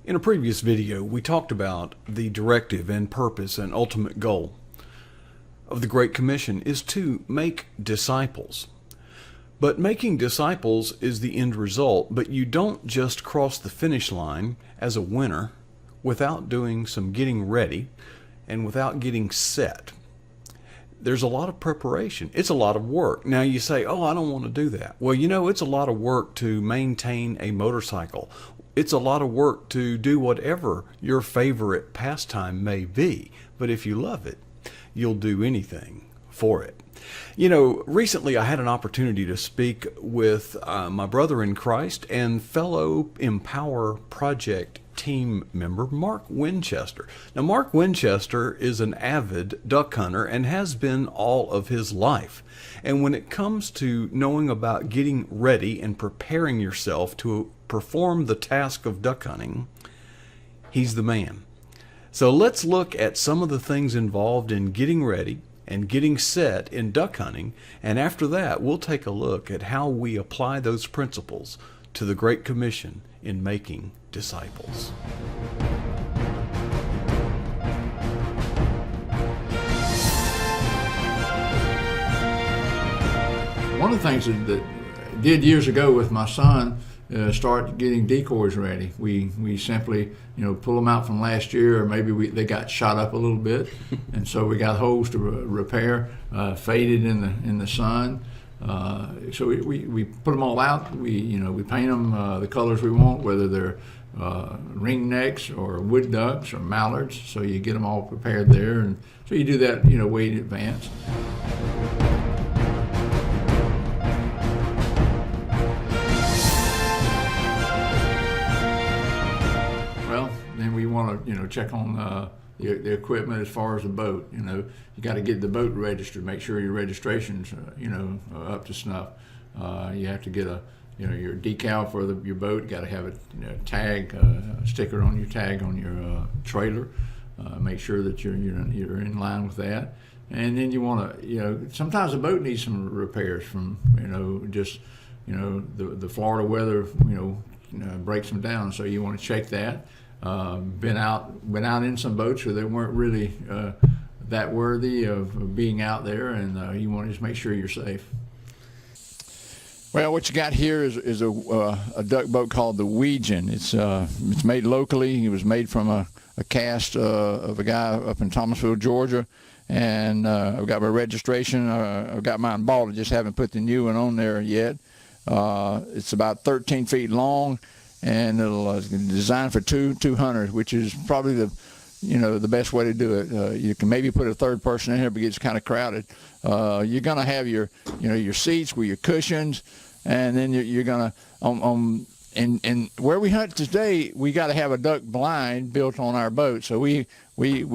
In a previous video, we talked about the directive and purpose and ultimate goal of the Great Commission is to make disciples. But making disciples is the end result, but you don't just cross the finish line as a winner without doing some getting ready and without getting set. There's a lot of preparation. It's a lot of work. Now you say, oh, I don't want to do that. Well, it's a lot of work to maintain a motorcycle. It's a lot of work to do whatever your favorite pastime may be. But if you love it, you'll do anything for it. Recently I had an opportunity to speak with my brother in Christ and fellow Empower Project team member, Mark Winchester. Now, Mark Winchester is an avid duck hunter and has been all of his life. And when it comes to knowing about getting ready and preparing yourself to perform the task of duck hunting, he's the man. So let's look at some of the things involved in getting ready and getting set in duck hunting, and after that we'll take a look at how we apply those principles to the Great Commission in making disciples. One of the things that I did years ago with my son, start getting decoys ready. We simply, pull them out from last year, or maybe they got shot up a little bit, and so we got holes to repair, faded in the sun. So we put them all out. We paint them the colors we want, whether they're ring necks or wood ducks or mallards. So you get them all prepared there, and so you do that way in advance. Then we want to check on the equipment as far as the boat. You got to get the boat registered, make sure your registration's up to snuff. You have to get your decal for your boat. You got to have a tag, a sticker on your tag on your trailer. Make sure that you're in line with that. And then you want to sometimes the boat needs some repairs from the Florida weather breaks them down. So you want to check that. Been out in some boats where they weren't really that worthy of being out there, and you want to just make sure you're safe. Well, what you got here is a duck boat called the Weejan. It's made locally. It was made from a cast of a guy up in Thomasville, Georgia, and I've got my registration. I've got mine bought. I just haven't put the new one on there yet. It's about 13 feet long. And it'll designed for 200, which is probably the best way to do it. You can maybe put a third person in here, but it gets kind of crowded. You're gonna have your seats with your cushions, and then you're gonna and where we hunt today, we got to have a duck blind built on our boat. So we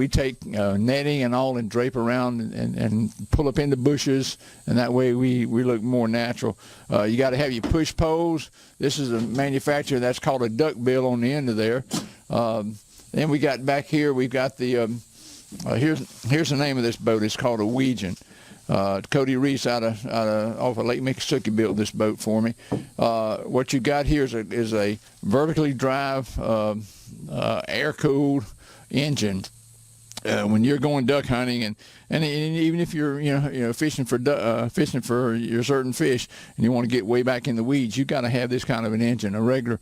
take netting and all and drape around and pull up into bushes, and that way we look more natural. You got to have your push poles. This is a manufacturer that's called a duck bill on the end of there. Then we got back here, we've got the here's the name of this boat. It's called a Weejan. Cody Reese off of Lake Miccosukee built this boat for me. What you got here is a vertically drive, air-cooled engine. When you're going duck hunting, and even if you're fishing for your certain fish, and you want to get way back in the weeds, you got to have this kind of an engine. A regular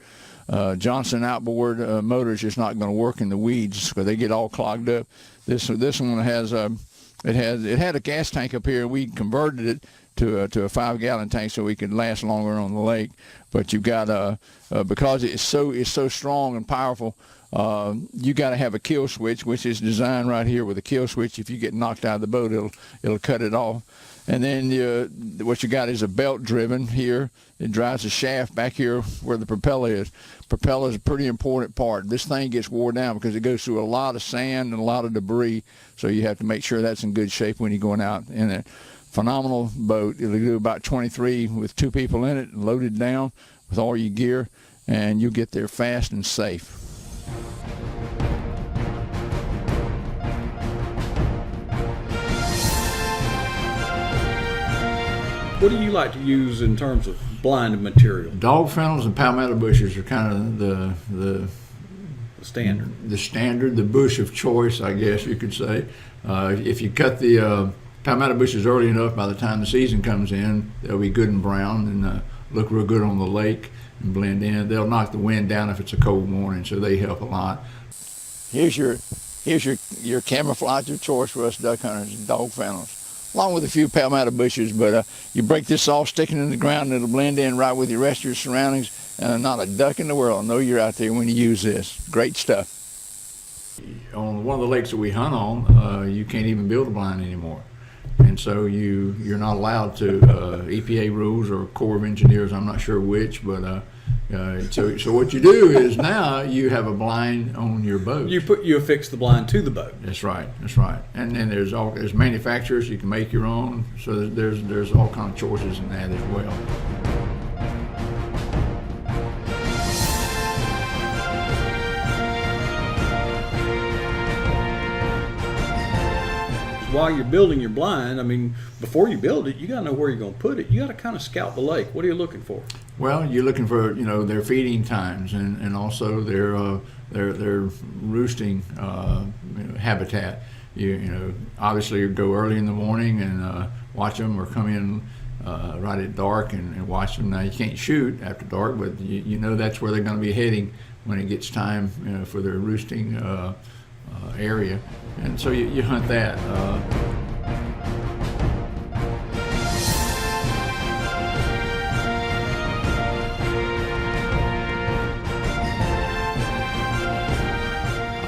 Johnson outboard motor is just not going to work in the weeds because they get all clogged up. This one has it had a gas tank up here, and we converted it to a 5-gallon tank so we could last longer on the lake. But you've got because it's so strong and powerful. You got to have a kill switch, which is designed right here with a kill switch. If you get knocked out of the boat, it'll cut it off. And then what you got is a belt driven here. It drives the shaft back here where the propeller is. Propeller is a pretty important part. This thing gets wore down because it goes through a lot of sand and a lot of debris. So you have to make sure that's in good shape when you're going out in it. Phenomenal boat. It'll do about 23 with 2 people in it, loaded down with all your gear, and you'll get there fast and safe. What do you like to use in terms of blind material? Dog fennels and palmetto bushes are kind of the Standard. the standard, the bush of choice, I guess you could say. If you cut the palmetto bushes early enough, by the time the season comes in, they'll be good and brown and look real good on the lake and blend in. They'll knock the wind down if it's a cold morning, so they help a lot. Here's your camouflage of choice for us duck hunters and dog families, along with a few palmetto bushes. But you break this off, stick it in the ground, and it'll blend in right with the rest of your surroundings. And not a duck in the world will know you're out there when you use this. Great stuff. On one of the lakes that we hunt on, you can't even build a blind anymore. And so you're not allowed to, EPA rules or Corps of Engineers, I'm not sure which, but so what you do is now you have a blind on your boat. You affix the blind to the boat. That's right. And then there's manufacturers, you can make your own, so there's all kind of choices in that as well. While you're building your blind, I mean, before you build it, you got to know where you're going to put it. You got to kind of scout the lake. What are you looking for? Well, you're looking for their feeding times and also their roosting habitat. Obviously you go early in the morning and watch them, or come in right at dark and watch them. Now you can't shoot after dark, but you know that's where they're going to be heading when it gets time for their roosting area, and so you hunt that. I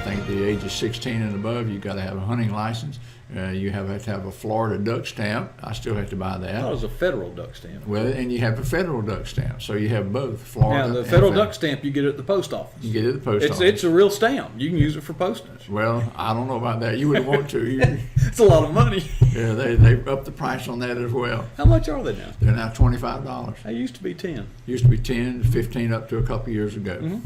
think at the age of 16 and above, you got to have a hunting license. You have to have a Florida duck stamp. I still have to buy that. That was a federal duck stamp. Well, and you have a federal duck stamp, so you have both Florida. Now the federal duck stamp you get at the post office. You get it at the post office. It's a real stamp. You can use it for postage. Well, I don't know about that. You wouldn't want to. It's a lot of money. Yeah, they upped the price on that as well. How much are they now? They're now $25. They used to be 10. Used to be 10, 15 up to a couple years ago. Mm-hmm.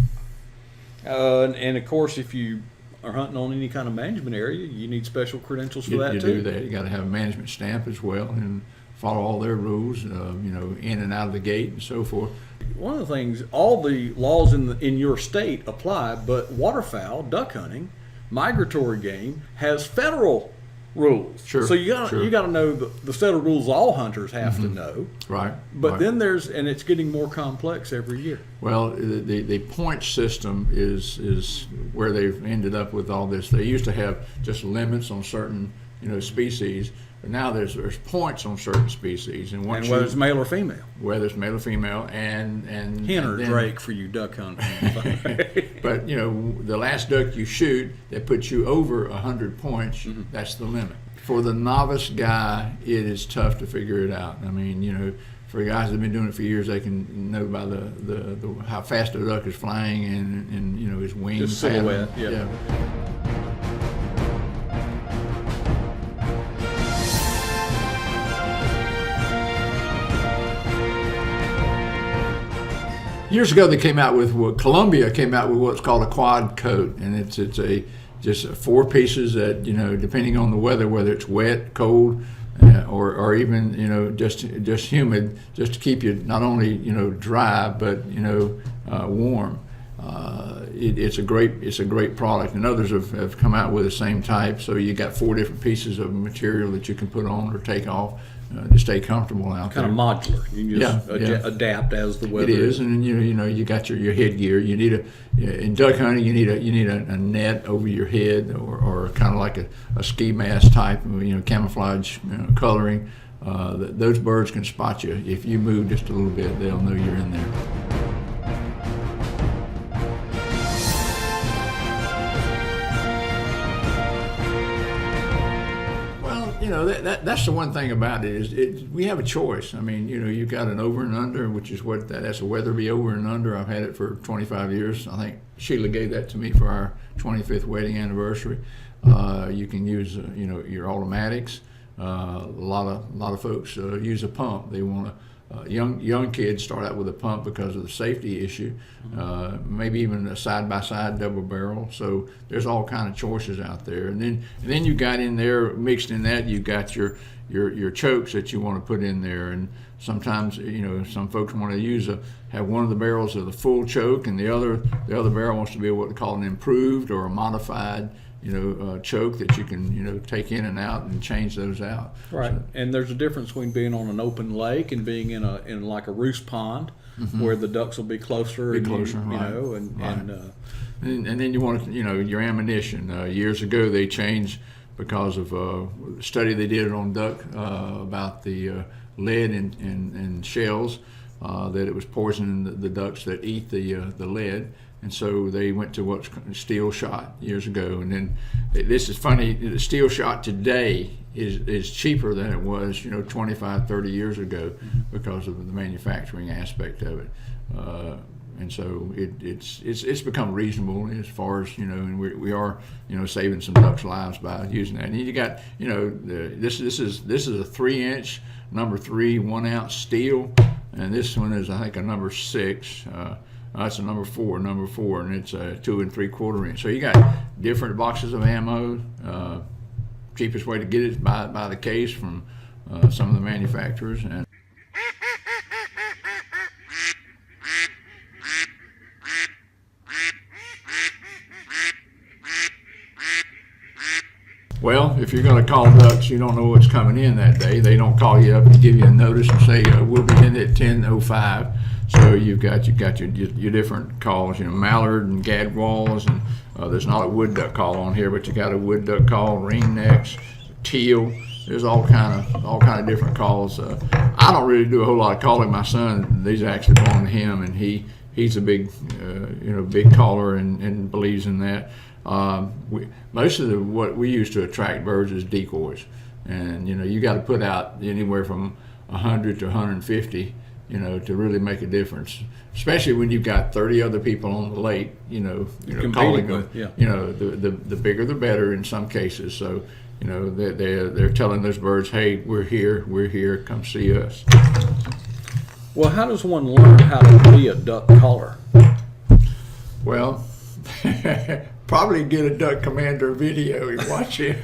And of course, if you are hunting on any kind of management area, you need special credentials for that you too. You do that. You got to have a management stamp as well and follow all their rules, in and out of the gate and so forth. One of the things, all the laws in your state apply, but waterfowl, duck hunting, migratory game has federal rules. Sure. So you got to know the set of rules all hunters have to know. Right. But right. then and it's getting more complex every year. Well, the point system is where they've ended up with all this. They used to have just limits on certain species, but now there's points on certain species, and whether it's male or female. Whether it's male or female, and hen or drake for you duck hunters. But the last duck you shoot that puts you over 100 points, that's the limit. For the novice guy, it is tough to figure it out. I mean, for guys that have been doing it for years, they can know by the how fast a duck is flying and his wings. Just silhouette, yeah. Years ago, Columbia came out with what's called a quad coat, and it's just 4 pieces that depending on the weather, whether it's wet, cold, or even just humid, just to keep you not only dry but warm. It's a great product, and others have come out with the same type. So you got 4 different pieces of material that you can put on or take off to stay comfortable out there. Kind of modular. You can just adapt as the weather. It is, and you got your headgear. You need in duck hunting you need a net over your head or kind of like a ski mask type, camouflage coloring. Those birds can spot you if you move just a little bit. They'll know you're in there. That's the one thing about it is we have a choice. I mean, you've got an over and under, which is that's a Weatherby over and under. I've had it for 25 years. I think Sheila gave that to me for our 25th wedding anniversary. You can use your automatics. A lot of folks use a pump. They want to. Young kids start out with a pump because of the safety issue, maybe even a side-by-side double barrel. So there's all kind of choices out there. And then you got in there, mixed in that, you got your chokes that you want to put in there. And sometimes, some folks want to have one of the barrels of the full choke, and the other barrel wants to be what they call an improved or a modified, choke that you can, take in and out and change those out. Right, and there's a difference between being on an open lake and being in like a roost pond, where the ducks will be closer, right. And then you want your ammunition. Years ago they changed because of a study they did on duck about the lead in shells, that it was poisoning the ducks that eat the lead. And so they went to what's steel shot years ago. And then this is funny, the steel shot today is cheaper than it was 25, 30 years ago because of the manufacturing aspect of it. And so it's become reasonable as far as and we are saving some ducks' lives by using that. And you got this is a 3-inch number 3 1-ounce steel, and this one is I think a number 6. That's a number 4, and it's a 2 3/4 inch. So you got different boxes of ammo. Cheapest way to get it is by the case from some of the manufacturers. And well, if you're going to call ducks, you don't know what's coming in that day. They don't call you up and give you a notice and say we'll be in at 10:05. So you've got your different calls, mallard and gadwalls, and there's not a wood duck call on here, but you got a wood duck call, ringnecks, teal. There's all kind of different calls. I don't really do a whole lot of calling. My son, these actually belong to him, and he's a big big caller and believes in that. Most of what we use to attract birds is decoys, and you got to put out anywhere from 100 to 150. To really make a difference, especially when you've got 30 other people on the lake, calling them. Yeah. The bigger the better in some cases. So, they're telling those birds, hey, we're here, come see us. Well, how does one learn how to be a duck caller? Well, probably get a duck commander video and watch him.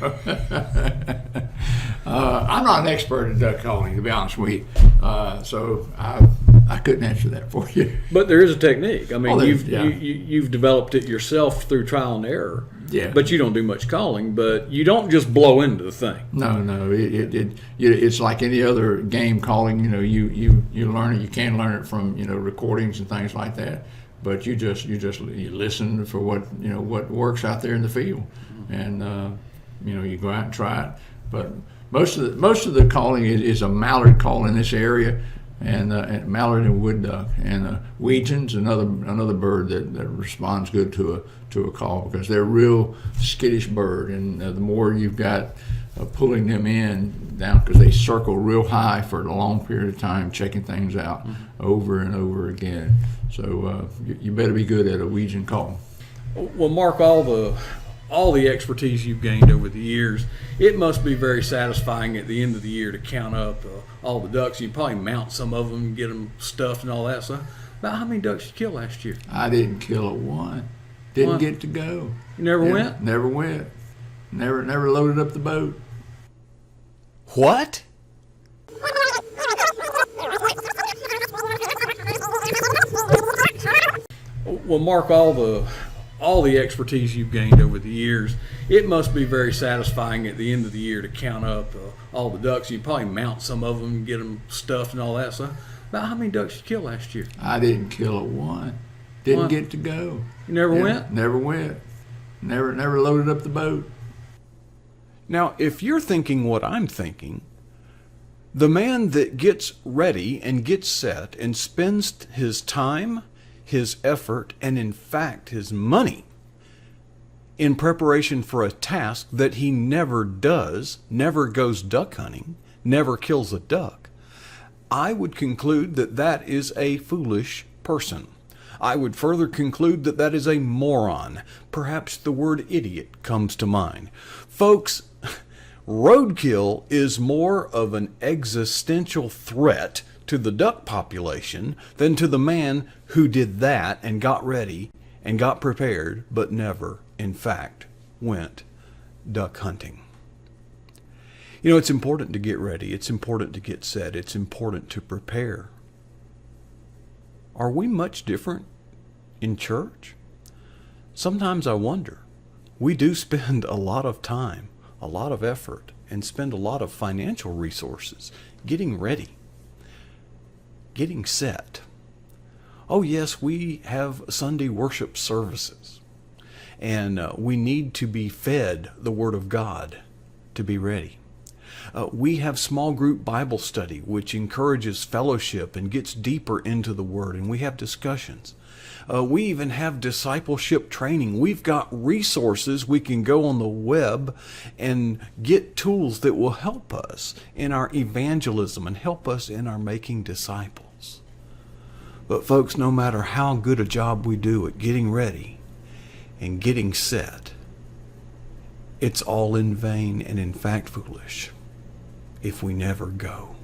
I'm not an expert in duck calling, to be honest with you, so I couldn't answer that for you. But there is a technique. I mean, yeah. you've developed it yourself through trial and error. Yeah. But you don't do much calling. But you don't just blow into the thing. No. It's like any other game calling. You learn it. You can learn it from recordings and things like that. But you listen for what works out there in the field, and you go out and try it. But most of the calling is a mallard call in this area, and mallard and wood duck, and Weejan's another bird that responds good to a call, because they're a real skittish bird, and the more you've got pulling them in down, because they circle real high for a long period of time, checking things out over and over again. So you better be good at a Weejan call. Well, Mark, all the expertise you've gained over the years, it must be very satisfying at the end of the year to count up all the ducks. You probably mount some of them and get them stuffed and all that stuff. About how many ducks you killed last year? I didn't kill a one. Didn't get to go. You never went? Never went. Never loaded up the boat. What? Well, Mark, all the expertise you've gained over the years, it must be very satisfying at the end of the year to count up all the ducks. You probably mount some of them and get them stuffed and all that stuff. About how many ducks you killed last year? I didn't kill a one. Didn't get to go. You never went? Never went. Never loaded up the boat. Now, if you're thinking what I'm thinking, the man that gets ready and gets set and spends his time, his effort, and in fact his money in preparation for a task that he never does, never goes duck hunting, never kills a duck, I would conclude that that is a foolish person. I would further conclude that that is a moron. Perhaps the word idiot comes to mind. Folks, roadkill is more of an existential threat to the duck population than to the man who did that and got ready and got prepared, but never, in fact, went duck hunting. You know, it's important to get ready. It's important to get set. It's important to prepare. Are we much different in church? Sometimes I wonder. We do spend a lot of time, a lot of effort, and spend a lot of financial resources getting ready, getting set. Oh yes, we have Sunday worship services, and we need to be fed the Word of God to be ready. We have small group Bible study, which encourages fellowship and gets deeper into the Word, and we have discussions. We even have discipleship training. We've got resources. We can go on the web and get tools that will help us in our evangelism and help us in our making disciples. But folks, no matter how good a job we do at getting ready and getting set, it's all in vain and in fact foolish if we never go.